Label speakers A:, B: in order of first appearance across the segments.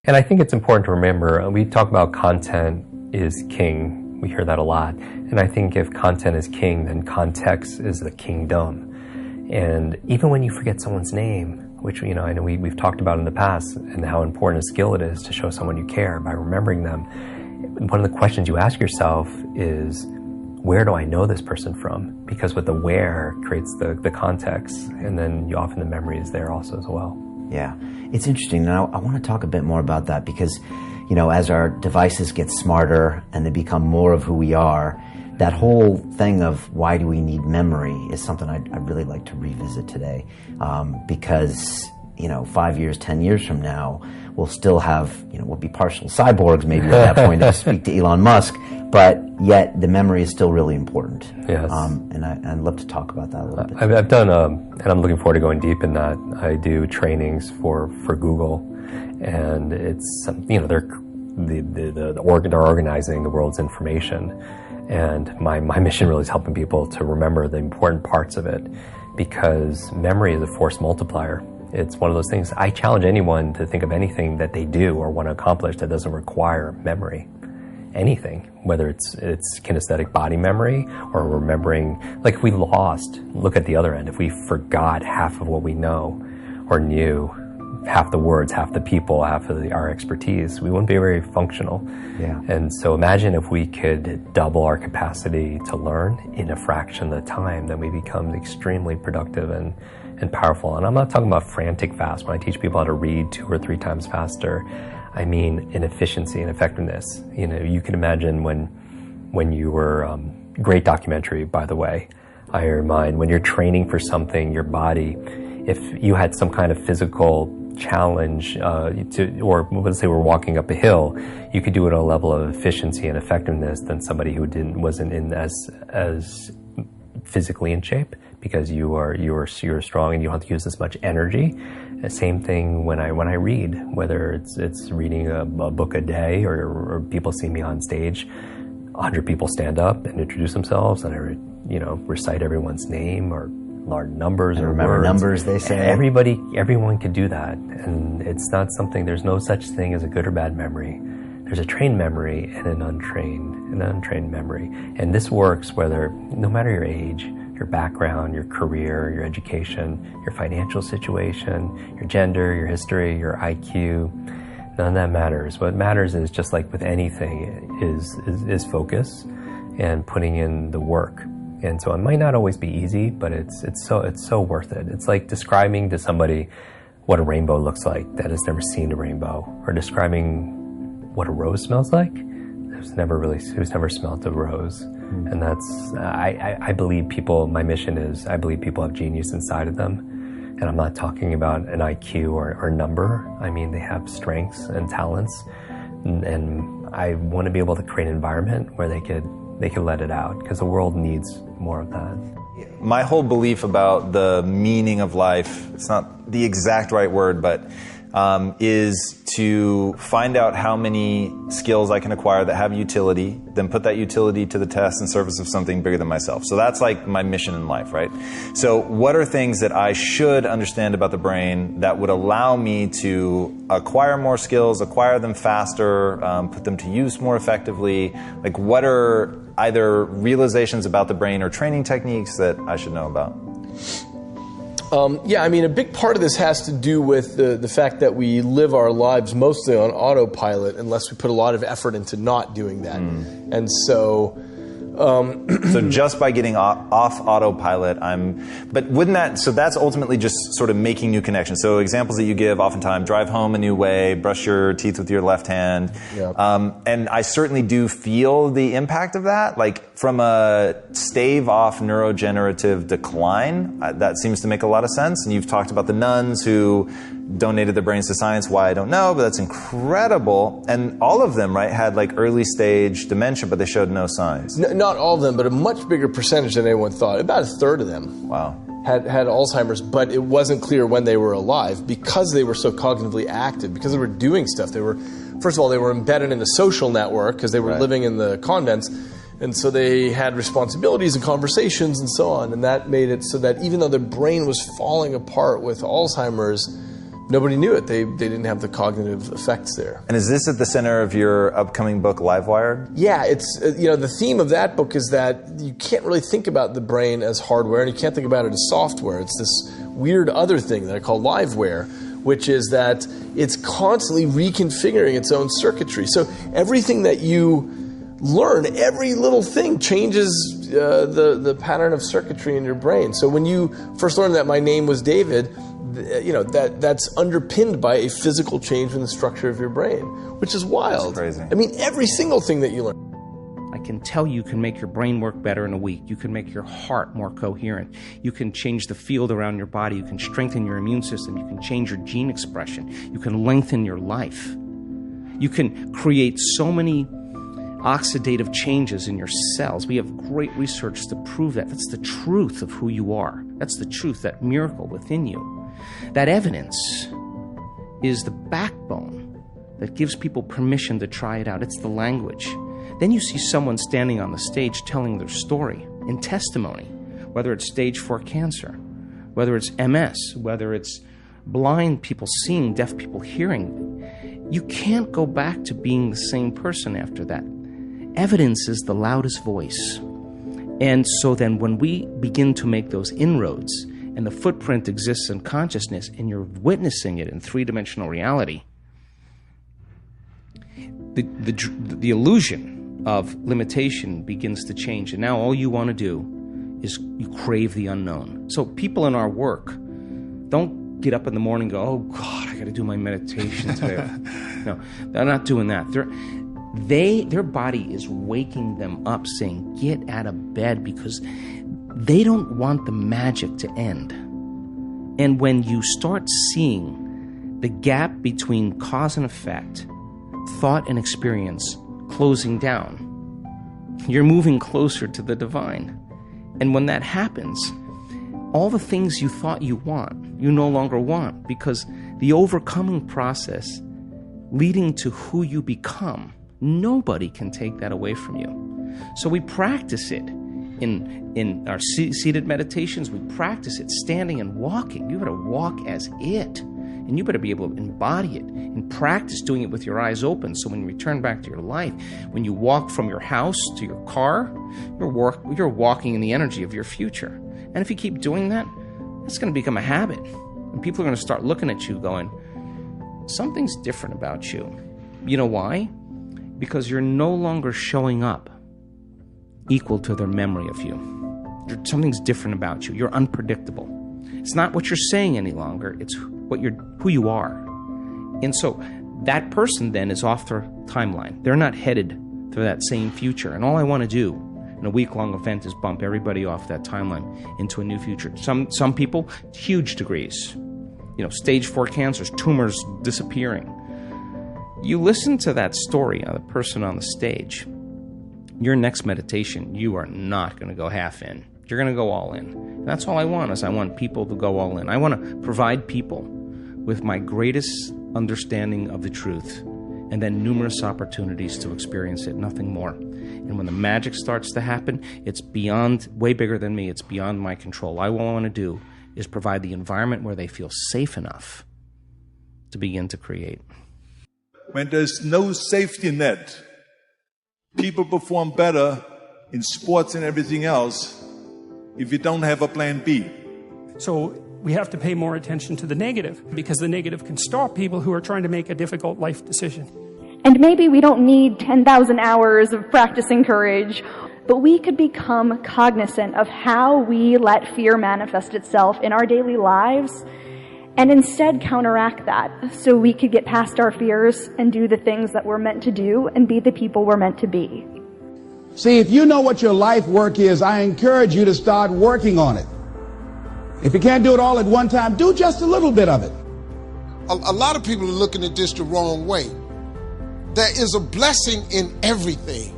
A: And I think it's important to remember, we talk about content is king. We hear that a lot. And I think if content is king, then context is the kingdom. And even when you forget someone's name, which, you know, I know we've talked about in the past, and how important a skill it is to show someone you care by remembering them, one of the questions you ask yourself is, where do I know this person from? Because with the where creates the context, and then often the memory is there also as well.
B: Yeah, it's interesting. Now, I want to talk a bit more about that because, you know, as our devices get smarter and they become more of who we are, that whole thing of why do we need memory is something I'd really like to revisit today, because, you know, 5 years, 10 years from now, we'll still have, you know, we'll be partial cyborgs maybe at that point to speak to Elon Musk, but yet the memory is still really important.
A: Yes.
B: And I'd love to talk about that a little bit.
A: I've done, and I'm looking forward to going deep in that. I do trainings for Google, and it's, you know, they're organizing the world's information. And my mission really is helping people to remember the important parts of it, because memory is a force multiplier. It's one of those things. I challenge anyone to think of anything that they do or want to accomplish that doesn't require memory. Anything, whether it's kinesthetic body memory or remembering, like if we lost, look at the other end, if we forgot half of what we know or knew, half the words, half the people, half of our expertise, we wouldn't be very functional.
B: Yeah.
A: And so imagine if we could double our capacity to learn in a fraction of the time, then we become extremely productive and powerful. And I'm not talking about frantic fast. When I teach people how to read 2 or 3 times faster, I mean in efficiency and effectiveness. You know, you can imagine when you were, great documentary, by the way, Iron Mind, when you're training for something, your body, if you had some kind of physical challenge, or let's say we're walking up a hill, you could do it at a level of efficiency and effectiveness than somebody who wasn't in as physically in shape, because you're strong and you don't have to use as much energy. The same thing when I read, whether it's reading a book a day or people see me on stage, 100 people stand up and introduce themselves, and I recite everyone's name or large numbers
B: and
A: or
B: remember
A: words.
B: Numbers, they say.
A: Everyone could do that, and it's not something. There's no such thing as a good or bad memory. There's a trained memory and an untrained memory, and this works no matter your age, your background, your career, your education, your financial situation, your gender, your history, your IQ. None of that matters. What matters is, just like with anything, is focus and putting in the work. And so it might not always be easy, but it's so worth it. It's like describing to somebody what a rainbow looks like that has never seen a rainbow, or describing what a rose smells like who's never smelled a rose. And that's, I believe people, my mission is, I believe people have genius inside of them. And I'm not talking about an IQ or number. I mean, they have strengths and talents. And I want to be able to create an environment where they could let it out, because the world needs more of that.
C: My whole belief about the meaning of life, it's not the exact right word, but is to find out how many skills I can acquire that have utility, then put that utility to the test in service of something bigger than myself. So that's like my mission in life, right? So what are things that I should understand about the brain that would allow me to acquire more skills, acquire them faster, put them to use more effectively? Like, what are either realizations about the brain or training techniques that I should know about?
D: Yeah, I mean, a big part of this has to do with the fact that we live our lives mostly on autopilot unless we put a lot of effort into not doing that. And so...
C: so just by getting off autopilot, so that's ultimately just sort of making new connections. So examples that you give oftentimes: drive home a new way, brush your teeth with your left hand. Yeah. And I certainly do feel the impact of that. Like, from a stave off neurodegenerative decline, that seems to make a lot of sense. And you've talked about the nuns who donated their brains to science. Why, I don't know, but that's incredible. And all of them, right, had like early stage dementia, but they showed no signs.
D: Not all of them, but a much bigger percentage than anyone thought. About a third of them.
C: Wow.
D: Had Alzheimer's, but it wasn't clear when they were alive, because they were so cognitively active, because they were doing stuff. First of all, they were embedded in the social network because they were living in the convents. And so they had responsibilities and conversations and so on. And that made it so that even though their brain was falling apart with Alzheimer's, nobody knew it. They didn't have the cognitive effects there.
C: And is this at the center of your upcoming book, Livewired?
D: Yeah, it's the theme of that book is that you can't really think about the brain as hardware, and you can't think about it as software. It's this weird other thing that I call liveware, which is that it's constantly reconfiguring its own circuitry. So everything that you learn, every little thing changes the pattern of circuitry in your brain. So when you first learned that my name was David, that's underpinned by a physical change in the structure of your brain, which is wild.
C: That's crazy.
D: I mean, every single thing that you learn.
E: I can tell you can make your brain work better in a week. You can make your heart more coherent. You can change the field around your body. You can strengthen your immune system. You can change your gene expression. You can lengthen your life. You can create so many oxidative changes in your cells. We have great research to prove that. That's the truth of who you are. That's the truth, that miracle within you. That evidence is the backbone that gives people permission to try it out. It's the language. Then you see someone standing on the stage telling their story in testimony, whether it's stage 4 cancer, whether it's MS, whether it's blind people seeing, deaf people hearing. You can't go back to being the same person after that. Evidence is the loudest voice. And so then when we begin to make those inroads and the footprint exists in consciousness and you're witnessing it in three-dimensional reality, the illusion of limitation begins to change. And now all you want to do is you crave the unknown. So people in our work don't get up in the morning and go, oh God, I got to do my meditation today. No, they're not doing that. Their body is waking them up saying, get out of bed, because they don't want the magic to end. And when you start seeing the gap between cause and effect, thought and experience closing down, you're moving closer to the divine. And when that happens, all the things you thought you want, you no longer want, because the overcoming process leading to who you become, nobody can take that away from you. So we practice it in our seated meditations. We practice it standing and walking. You better walk as it, and you better be able to embody it and practice doing it with your eyes open. So when you return back to your life, when you walk from your house to your car, you're walking in the energy of your future. And if you keep doing that, it's going to become a habit. And people are going to start looking at you going, something's different about you. You know why? Because you're no longer showing up equal to their memory of you. Something's different about you. You're unpredictable. It's not what you're saying any longer. It's who you are. And so that person then is off their timeline. They're not headed to that same future. And all I want to do in a week-long event is bump everybody off that timeline into a new future. Some people, huge degrees. Stage 4 cancers, tumors disappearing. You listen to that story of the person on the stage. Your next meditation, you are not going to go half in. You're going to go all in. And that's all I want, is I want people to go all in. I want to provide people with my greatest understanding of the truth, and then numerous opportunities to experience it, nothing more. And when the magic starts to happen, it's beyond, way bigger than me, it's beyond my control. All I want to do is provide the environment where they feel safe enough to begin to create.
F: When there's no safety net, people perform better in sports and everything else if you don't have a plan B.
G: So we have to pay more attention to the negative, because the negative can stop people who are trying to make a difficult life decision.
H: And maybe we don't need 10,000 hours of practicing courage, but we could become cognizant of how we let fear manifest itself in our daily lives, and instead counteract that, so we could get past our fears and do the things that we're meant to do and be the people we're meant to be.
I: See, if you know what your life work is, I encourage you to start working on it. If you can't do it all at one time, do just a little bit of it.
J: A lot of people are looking at this the wrong way. There is a blessing in everything.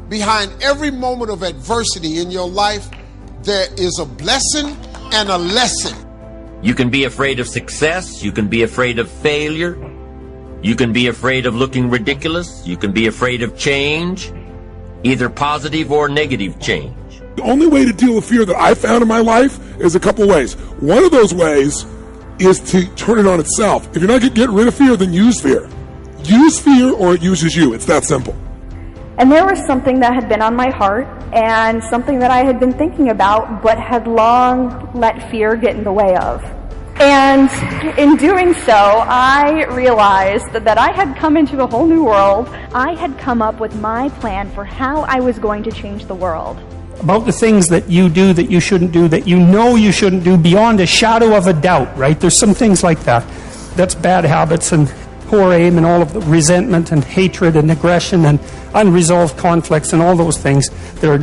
J: Behind every moment of adversity in your life, there is a blessing and a lesson.
K: You can be afraid of success. You can be afraid of failure. You can be afraid of looking ridiculous. You can be afraid of change, either positive or negative change.
L: The only way to deal with fear that I found in my life is a couple ways. One of those ways is to turn it on itself. If you're not going to get rid of fear, then use fear. Use fear or it uses you. It's that simple.
H: And there was something that had been on my heart and something that I had been thinking about but had long let fear get in the way of. And in doing so, I realized that I had come into a whole new world. I had come up with my plan for how I was going to change the world.
G: About the things that you do that you shouldn't do, that you know you shouldn't do beyond a shadow of a doubt, right? There's some things like that. That's bad habits and poor aim and all of the resentment and hatred and aggression and unresolved conflicts and all those things. They're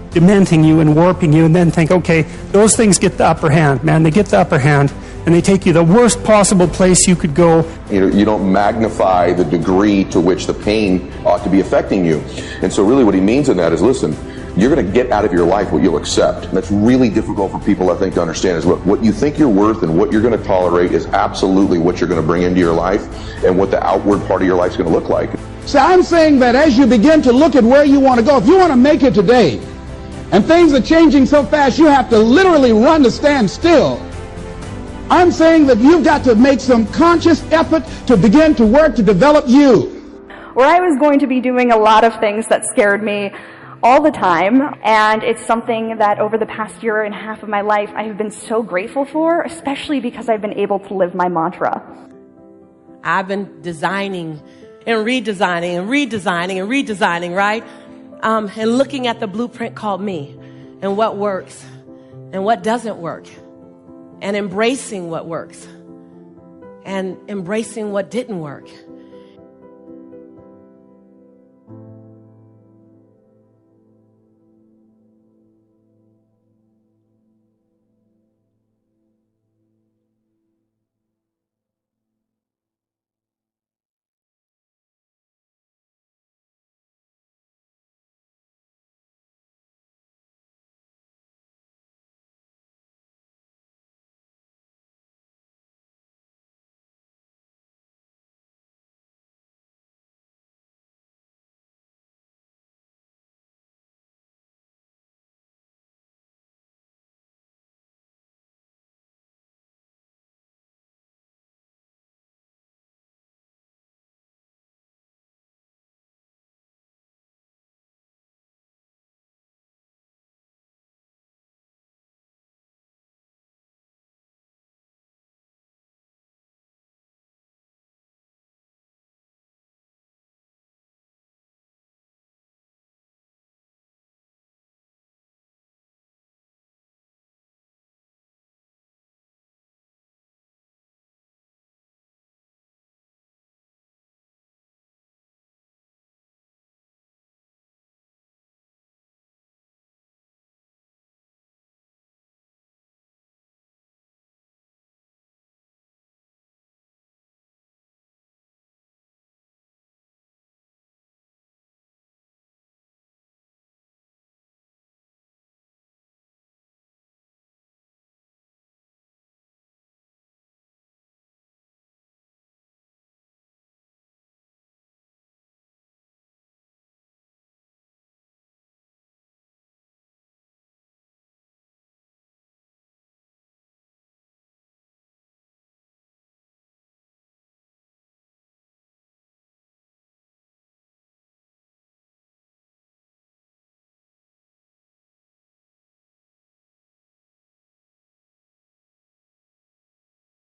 G: dementing you and warping you, and then think, okay, those things get the upper hand, man. They get the upper hand, and they take you the worst possible place you could go.
M: You don't magnify the degree to which the pain ought to be affecting you. And so really what he means in that is, listen, you're going to get out of your life what you'll accept. And that's really difficult for people, I think, to understand is what you think you're worth and what you're going to tolerate is absolutely what you're going to bring into your life and what the outward part of your life is going to look like.
I: So I'm saying that as you begin to look at where you want to go, if you want to make it today, and things are changing so fast you have to literally run to stand still, I'm saying that you've got to make some conscious effort to begin to work to develop you.
H: Where I was going to be doing a lot of things that scared me all the time, and it's something that over the past year and a half of my life I have been so grateful for, especially because I've been able to live my mantra.
N: I've been designing and redesigning and redesigning and redesigning, right? And looking at the blueprint called me and what works and what doesn't work, and embracing what works and embracing what didn't work.